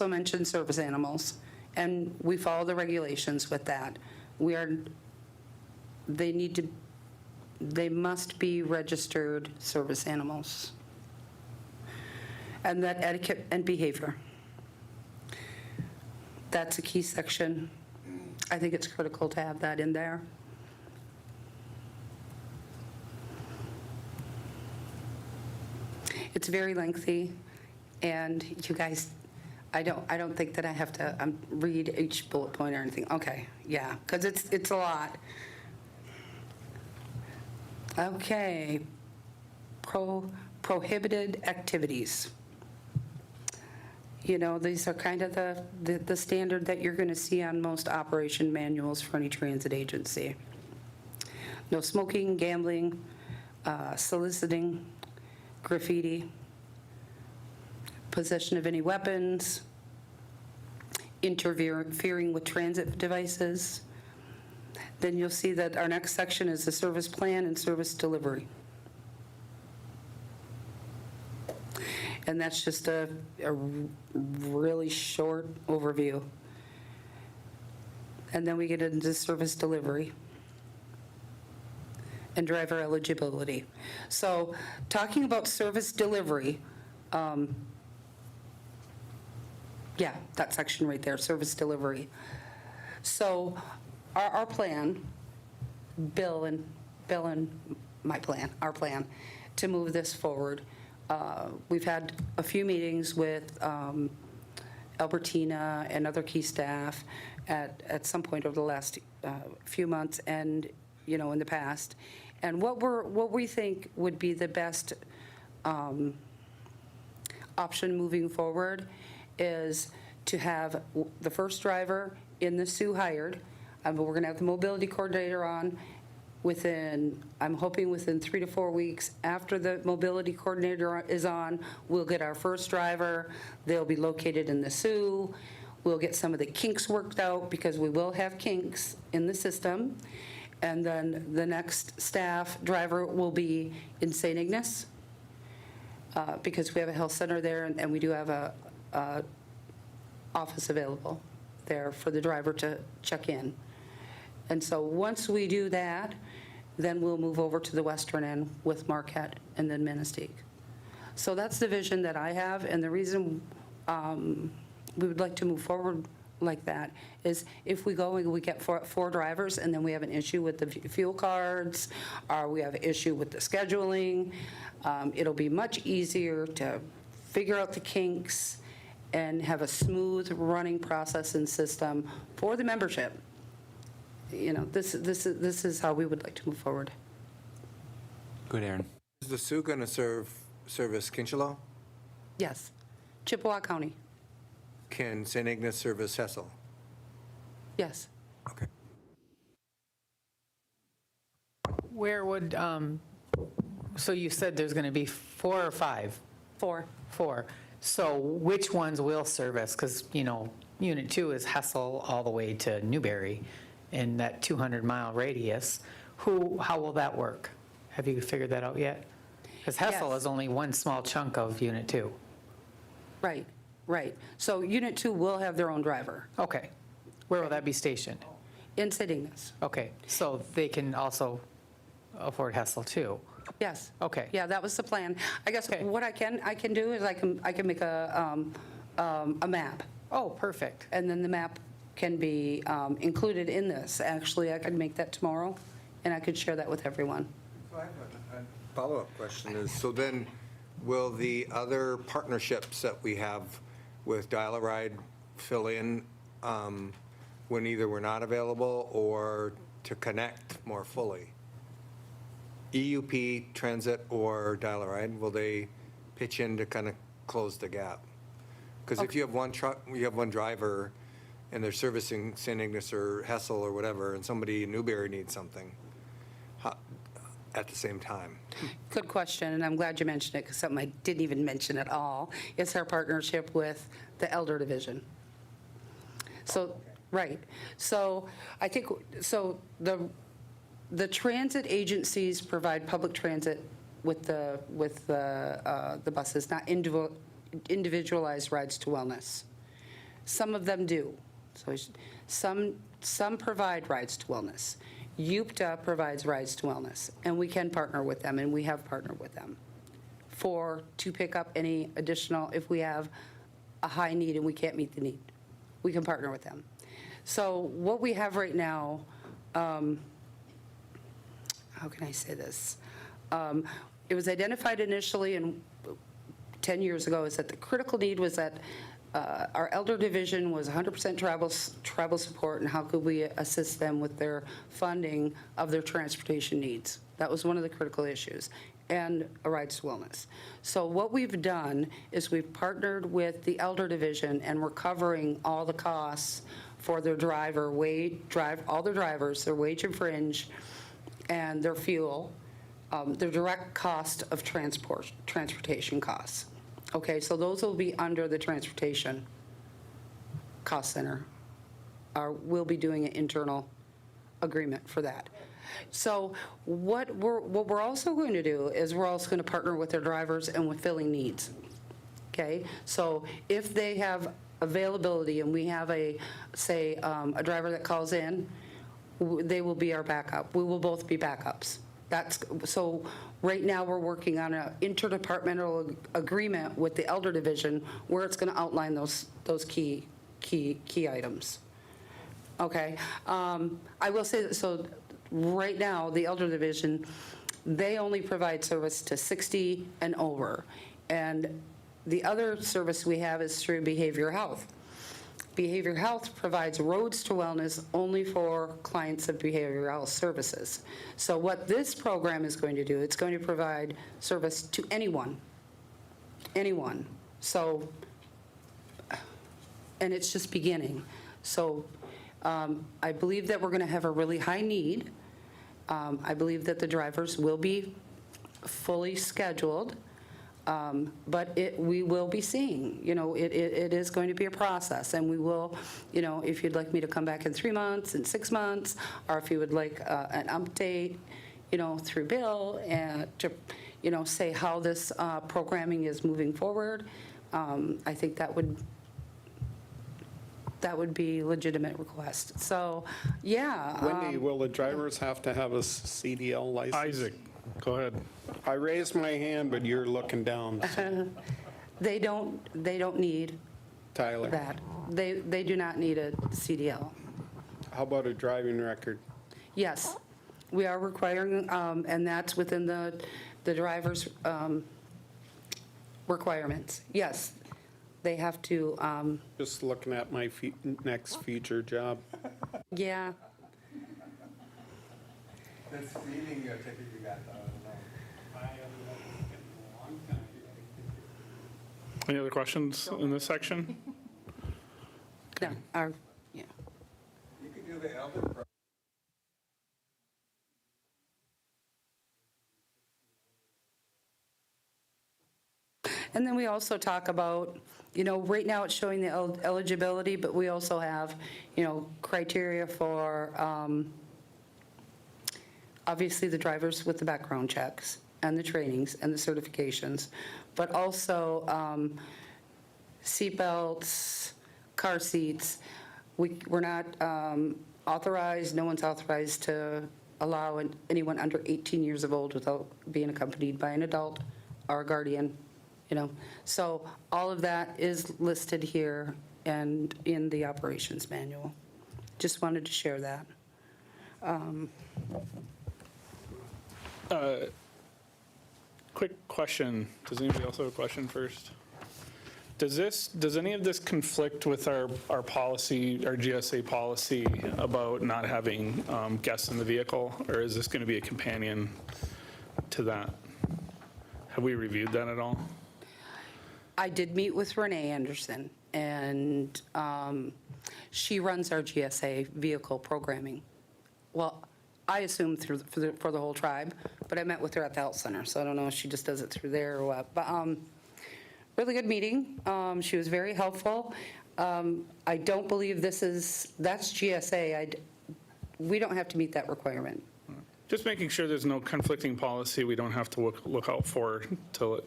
mentioned service animals. And we follow the regulations with that. They must be registered service animals. And that etiquette and behavior. That's a key section. I think it's critical to have that in there. It's very lengthy, and you guys, I don't think that I have to read each bullet point or anything. Okay, yeah, because it's a lot. Okay, prohibited activities. You know, these are kind of the standard that you're going to see on most operation manuals for any transit agency. No smoking, gambling, soliciting, graffiti, possession of any weapons, interfering with transit devices. Then you'll see that our next section is the service plan and service delivery. And that's just a really short overview. And then we get into service delivery and driver eligibility. So talking about service delivery, yeah, that section right there, service delivery. So our plan, Bill and my plan, our plan to move this forward. We've had a few meetings with Albertina and other key staff at some point over the last few months and, you know, in the past. And what we think would be the best option moving forward is to have the first driver in the SUE hired. But we're going to have the mobility coordinator on I'm hoping within 3 to 4 weeks after the mobility coordinator is on, we'll get our first driver. They'll be located in the SUE. We'll get some of the kinks worked out because we will have kinks in the system. And then the next staff driver will be in St. Ignace because we have a health center there and we do have a office available there for the driver to check in. And so once we do that, then we'll move over to the western end with Marquette and then Manistee. So that's the vision that I have, and the reason we would like to move forward like that is if we go and we get four drivers and then we have an issue with the fuel cards or we have an issue with the scheduling, it'll be much easier to figure out the kinks and have a smooth running process and system for the membership. You know, this is how we would like to move forward. Good, Aaron. Is the SUE going to service Kinchelo? Yes. Chippewa County. Can St. Ignace service Hessel? Yes. Okay. Where would, so you said there's going to be 4 or 5? 4. 4. So which ones will service? Because, you know, Unit 2 is Hessel all the way to Newberry in that 200-mile radius. How will that work? Have you figured that out yet? Because Hessel Yes. is only one small chunk of Unit 2. Right, right. So Unit 2 will have their own driver Okay. Where will that be stationed? in St. Ignace. Okay, so they can also afford Hessel too? Yes. Okay. Yeah, that was the plan. I guess Okay. what I can do is I can make a map, Oh, perfect. and then the map can be included in this. Actually, I could make that tomorrow, and I could share that with everyone. So I have a follow-up question is, so then will the other partnerships that we have with Dial-A-Ride fill in when either we're not available or to connect more fully? EUP, transit, or dial-a-ride, will they pitch in to kind of close the gap? Because if you have one truck, you have one driver, and they're servicing St. Ignace or Hessel or whatever, and somebody in Newberry needs something at the same time. Good question, and I'm glad you mentioned it, because something I didn't even mention at all. It's our partnership with the Elder Division. So, right. So I think, so the transit agencies provide public transit with the buses, not individualized rides to wellness. Some of them do. So some provide rides to wellness. UPTA provides rides to wellness, and we can partner with them, and we have partnered with them to pick up any additional, if we have a high need and we can't meet the need, we can partner with them. So what we have right now, how can I say this? It was identified initially 10 years ago, is that the critical need was that our elder division was 100% travel support, and how could we assist them with their funding of their transportation needs? That was one of the critical issues, and a rides to wellness. So what we've done is we've partnered with the elder division, and we're covering all the costs for their all their drivers, their wage and fringe, and their fuel, their direct cost of transportation costs. Okay, so those will be under the transportation cost center. We'll be doing an internal agreement for that. So what we're also going to do is we're also going to partner with their drivers and with filling needs. Okay, so if they have availability and we have a driver that calls in, they will be our backup. We will both be backups. So right now, we're working on an interdepartmental agreement with the elder division where it's going to outline those key items. Okay, I will say that, so right now, the elder division, they only provide service to 60 and over. And the other service we have is through behavioral health. Behavioral health provides roads to wellness only for clients of behavioral health services. So what this program is going to do, it's going to provide service to anyone. So, and it's just beginning. So I believe that we're going to have a really high need. I believe that the drivers will be fully scheduled. But we will be seeing, it is going to be a process, and we will, if you'd like me to come back in 3 months, in 6 months, or if you would like an update, through Bill, and to, say how this programming is moving forward, I think that would be a legitimate request. So, yeah. Wendy, will the drivers have to have a CDL license? Isaac, go ahead. I raised my hand, but you're looking down. So. They don't need Tyler. that. They do not need a CDL. How about a driving record? Yes, we are requiring, and that's within the driver's requirements. Yes, they have to, Just looking at my next future job. yeah. This feeding ticket you got, Any other questions in this section? No, yeah. You could do the elder program. And then we also talk about, right now it's showing the eligibility, but we also have, criteria for, obviously the drivers with the background checks and the trainings and the certifications, but also seatbelts, car seats. We're not authorized, no one's authorized to allow anyone under 18 years of old without being accompanied by an adult or a guardian, So all of that is listed here and in the operations manual. Just wanted to share that. Quick question. Does anybody else have a question first? Does any of this conflict with our policy, our GSA policy about not having guests in the vehicle? Or is this going to be a companion to that? Have we reviewed that at all? I did meet with Renee Anderson, and she runs our GSA vehicle programming. Well, I assume for the whole tribe, but I met with her at the health center, so I don't know if she just does it through there or what. But really good meeting. She was very helpful. I don't believe that's GSA. We don't have to meet that requirement. Just making sure there's no conflicting policy we don't have to look out for to,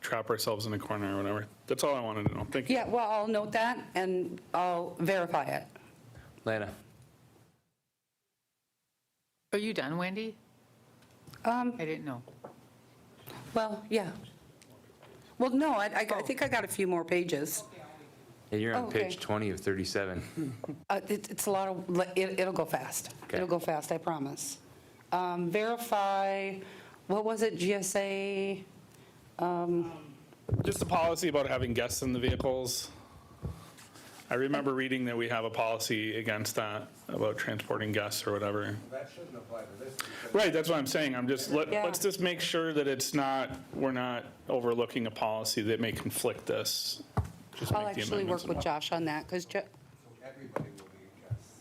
trap ourselves in a corner or whatever. That's all I wanted to know. Thank you. Yeah, well, I'll note that, and I'll verify it. Lana? Are you done, Wendy? I didn't know. Well, yeah. Well, no, I think I got a few more pages. Yeah, you're on Okay. page 20 of 37. It's a lot of, it'll go fast. Okay. It'll go fast, I promise. Verify, what was it, GSA? Just the policy about having guests in the vehicles. I remember reading that we have a policy against that, about transporting guests or whatever. That shouldn't apply to this. Right, that's what I'm saying. Yeah. Let's just make sure that we're not overlooking a policy that may conflict this. Just I'll make the actually amendments work with and- Josh on that, because Everybody will be guests.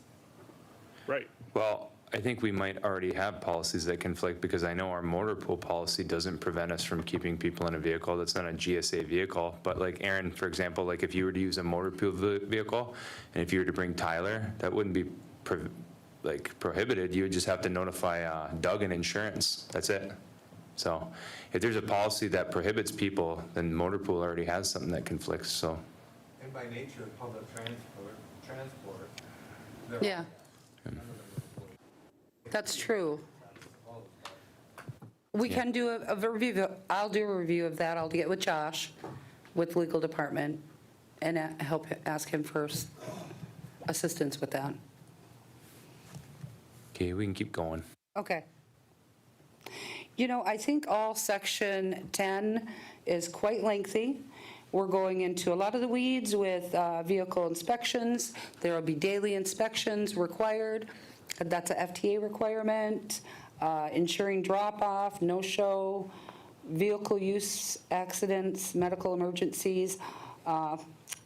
Right. Well, I think we might already have policies that conflict because I know our motor pool policy doesn't prevent us from keeping people in a vehicle that's not a GSA vehicle. But like Aaron, for example, like if you were to use a motor pool vehicle and if you were to bring Tyler, that wouldn't be prohibited. You would just have to notify Doug and insurance. That's it. So if there's a policy that prohibits people, then motor pool already has something that conflicts. So And by nature of public transport. yeah. That's true. We can do a review. I'll do a review of that. I'll get with Josh, with legal department, and ask him for assistance with that. okay, we can keep going. Okay. I think all section 10 is quite lengthy. We're going into a lot of the weeds with vehicle inspections. There will be daily inspections required. That's a FTA requirement. Ensuring drop-off, no-show, vehicle use accidents, medical emergencies,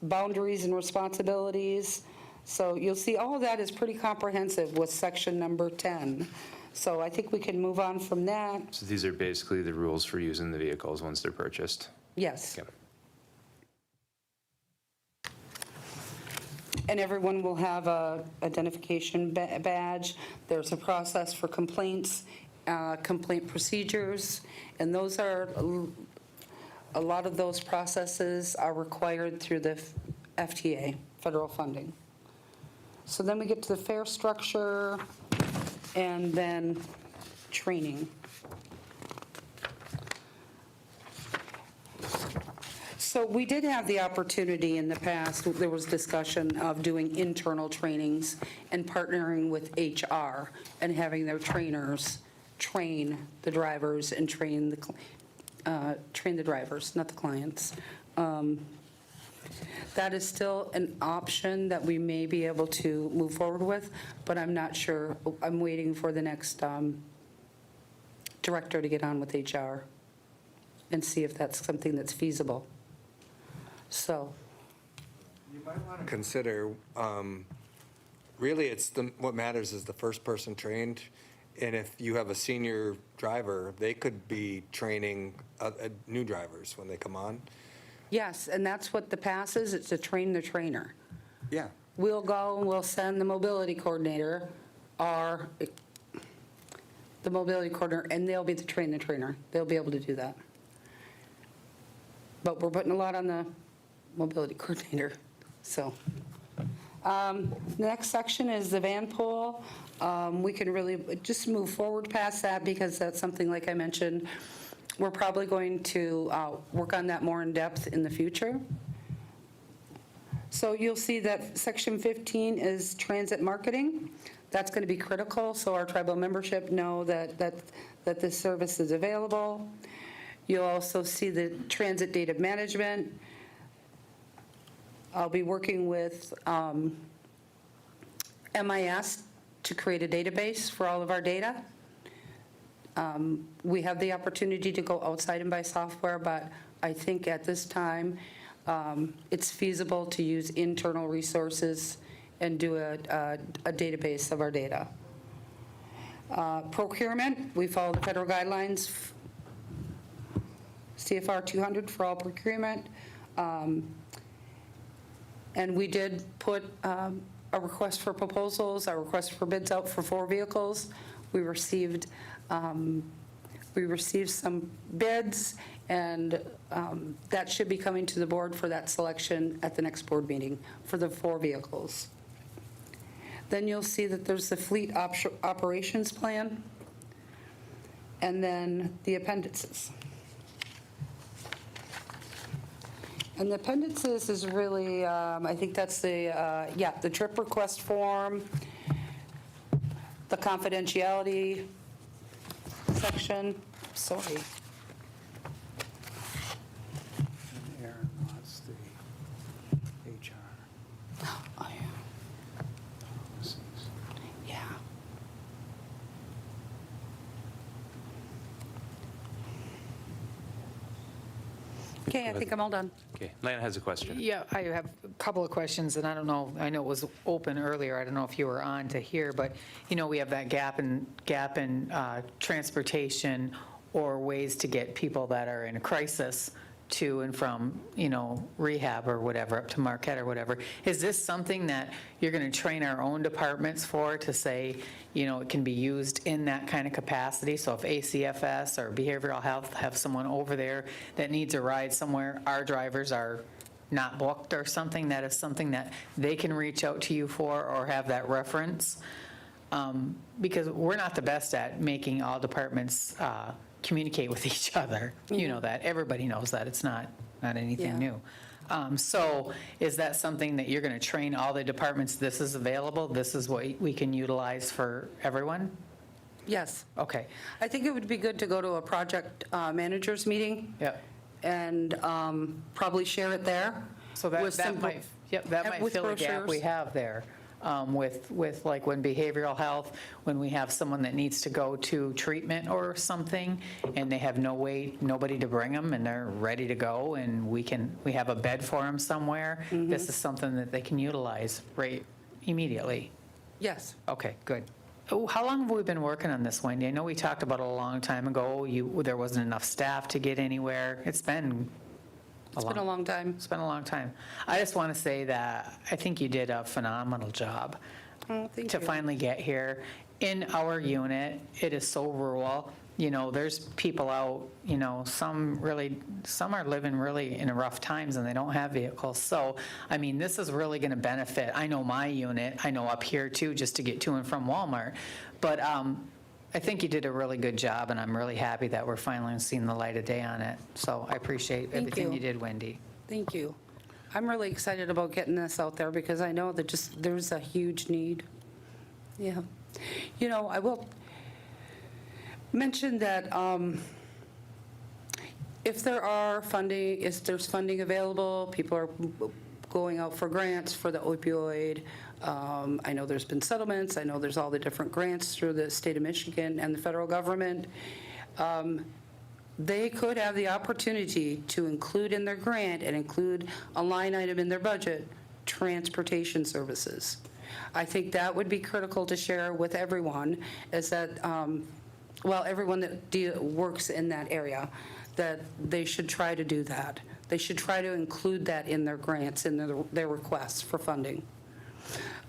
boundaries and responsibilities. So you'll see all of that is pretty comprehensive with section number 10. So I think we can move on from that. So these are basically the rules for using the vehicles once they're purchased. Yes. Okay. And everyone will have a identification badge. There's a process for complaints, complaint procedures, and those are, a lot of those processes are required through the FTA, federal funding. So then we get to the fare structure and then training. So we did have the opportunity in the past, there was discussion of doing internal trainings and partnering with HR and having their trainers train the drivers and train the drivers, not the clients. That is still an option that we may be able to move forward with, but I'm not sure. I'm waiting for the next director to get on with HR and see if that's something that's feasible. So, You might want to consider, really, what matters is the first person trained. And if you have a senior driver, they could be training new drivers when they come on. yes, and that's what the pass is, it's to train the trainer. Yeah. We'll go and we'll send the mobility coordinator or the mobility coordinator, and they'll be the trainer. They'll be able to do that. But we're putting a lot on the mobility coordinator, so. The next section is the van pool. We can really just move forward past that because that's something, like I mentioned, we're probably going to work on that more in depth in the future. So you'll see that section 15 is transit marketing. That's going to be critical, so our tribal membership know that this service is available. You'll also see the transit data management. I'll be working with MIS to create a database for all of our data. We have the opportunity to go outside and buy software, but I think at this time, it's feasible to use internal resources and do a database of our data. Procurement, we follow the federal guidelines, CFR 200 for all procurement. And we did put a request for proposals, a request for bids out for 4 vehicles. We received some bids, and that should be coming to the board for that selection at the next board meeting for the 4 vehicles. Then you'll see that there's the fleet operations plan, and then the appendices. And the appendices is really, I think that's the trip request form, the confidentiality section, sorry. Aaron wants the HR. Oh, yeah. Yeah. Okay, I think I'm all done. Okay, Lana has a question. Yeah, I have a couple of questions, and I don't know, I know it was open earlier, I don't know if you were on to hear, but, we have that gap in transportation or ways to get people that are in a crisis to and from, rehab or whatever, up to Marquette or whatever. Is this something that you're going to train our own departments for, to say, it can be used in that kind of capacity? So if ACFS or behavioral health have someone over there that needs a ride somewhere, our drivers are not booked or something, that is something that they can reach out to you for or have that reference? Because we're not the best at making all departments communicate with each other. You know that. Everybody knows that. It's not anything Yeah. new. So is that something that you're going to train all the departments, this is available, this is what we can utilize for everyone? Yes. Okay. I think it would be good to go to a project managers meeting Yep. and probably share it there. So with that some- might, that might with fill a gap we brochures. have there. With like when behavioral health, when we have someone that needs to go to treatment or something, and they have nobody to bring them, and they're ready to go, and we have a bed for them somewhere. This is something that they can utilize right immediately. Yes. Okay, good. Oh, how long have we been working on this, Wendy? I know we talked about it a long time ago. There wasn't enough staff to get anywhere. It's been It's been a long time. It's been a long time. I just want to say that I think you did a phenomenal job Oh, thank to you. finally get here. In our unit, it is so rural. There's people out, some are living really in rough times and they don't have vehicles. So, this is really going to benefit. I know my unit, I know up here too, just to get to and from Walmart. But I think you did a really good job, and I'm really happy that we're finally seeing the light of day on it. So I appreciate Thank everything you. you did, Wendy. Thank you. I'm really excited about getting this out there because I know that there's a huge need. Yeah. I will mention that if there's funding available, people are going out for grants for the opioid. I know there's been settlements. I know there's all the different grants through the state of Michigan and the federal government. They could have the opportunity to include in their grant and include a line item in their budget, transportation services. I think that would be critical to share with everyone, is that, everyone that works in that area, that they should try to do that. They should try to include that in their grants, in their requests for funding.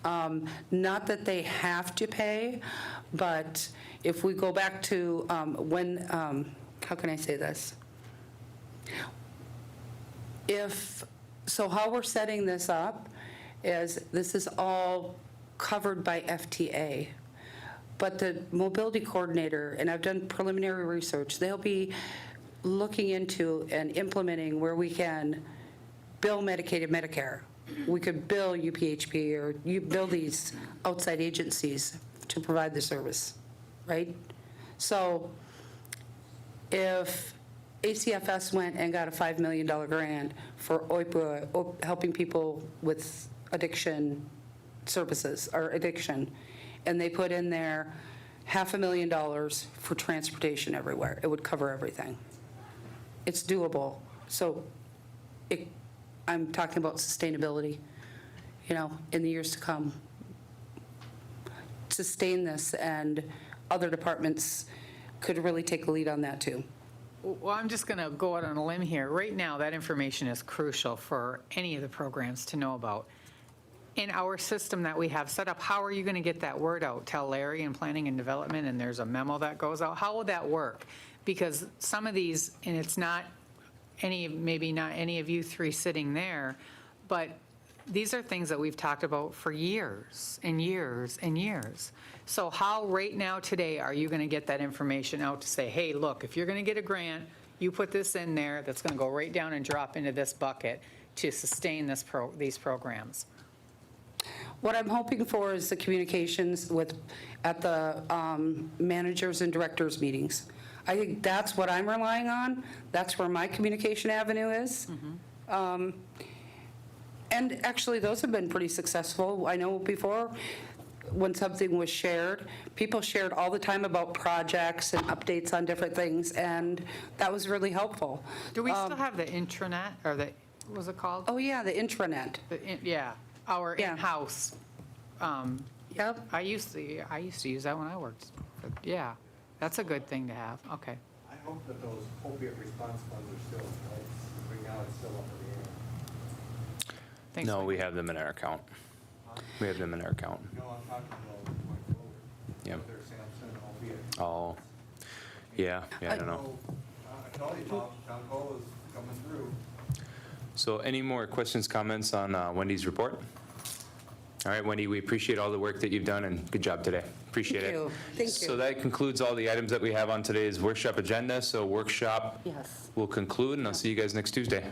Not that they have to pay, but if we go back to how can I say this? How we're setting this up is this is all covered by FTA. But the mobility coordinator, and I've done preliminary research, they'll be looking into and implementing where we can bill Medicaid and Medicare. We could bill UPHP or you bill these outside agencies to provide the service, right? So if ACFS went and got a $5 million grant for helping people with addiction services or addiction. And they put in there $500,000 for transportation everywhere. It would cover everything. It's doable. So I'm talking about sustainability, in the years to come. Sustain this, and other departments could really take a lead on that too. Well, I'm just going to go out on a limb here. Right now, that information is crucial for any of the programs to know about. In our system that we have set up, how are you going to get that word out? Tell Larry in Planning and Development, and there's a memo that goes out. How will that work? Because some of these, and it's not maybe not any of you three sitting there, but these are things that we've talked about for years and years and years. So how right now today are you going to get that information out to say, hey, look, if you're going to get a grant, you put this in there that's going to go right down and drop into this bucket to sustain these programs? What I'm hoping for is the communications at the managers and directors meetings. I think that's what I'm relying on. That's where my communication avenue is. And actually, those have been pretty successful. I know before, when something was shared, people shared all the time about projects and updates on different things, and that was really helpful. Do we still have the intranet, or what was it called? Oh, yeah, the intranet. Yeah, our Yeah. in-house. Yep. I used to use that when I worked. Yeah, that's a good thing to have. Okay. I hope that those opiate response funds are still in place. Right now, it's still up in the air. Thanks, No, Mike. we have them in our account. We have them in our account. No, I'm talking about going forward. Yep. There's Samson, opiate. Oh, yeah, I don't know. I told you, John Cole is coming through. So any more questions, comments on Wendy's report? All right, Wendy, we appreciate all the work that you've done, and good job today. Appreciate it. Thank you. Thank you. So that concludes all the items that we have on today's workshop agenda. So workshop Yes. will conclude, and I'll see you guys next Tuesday.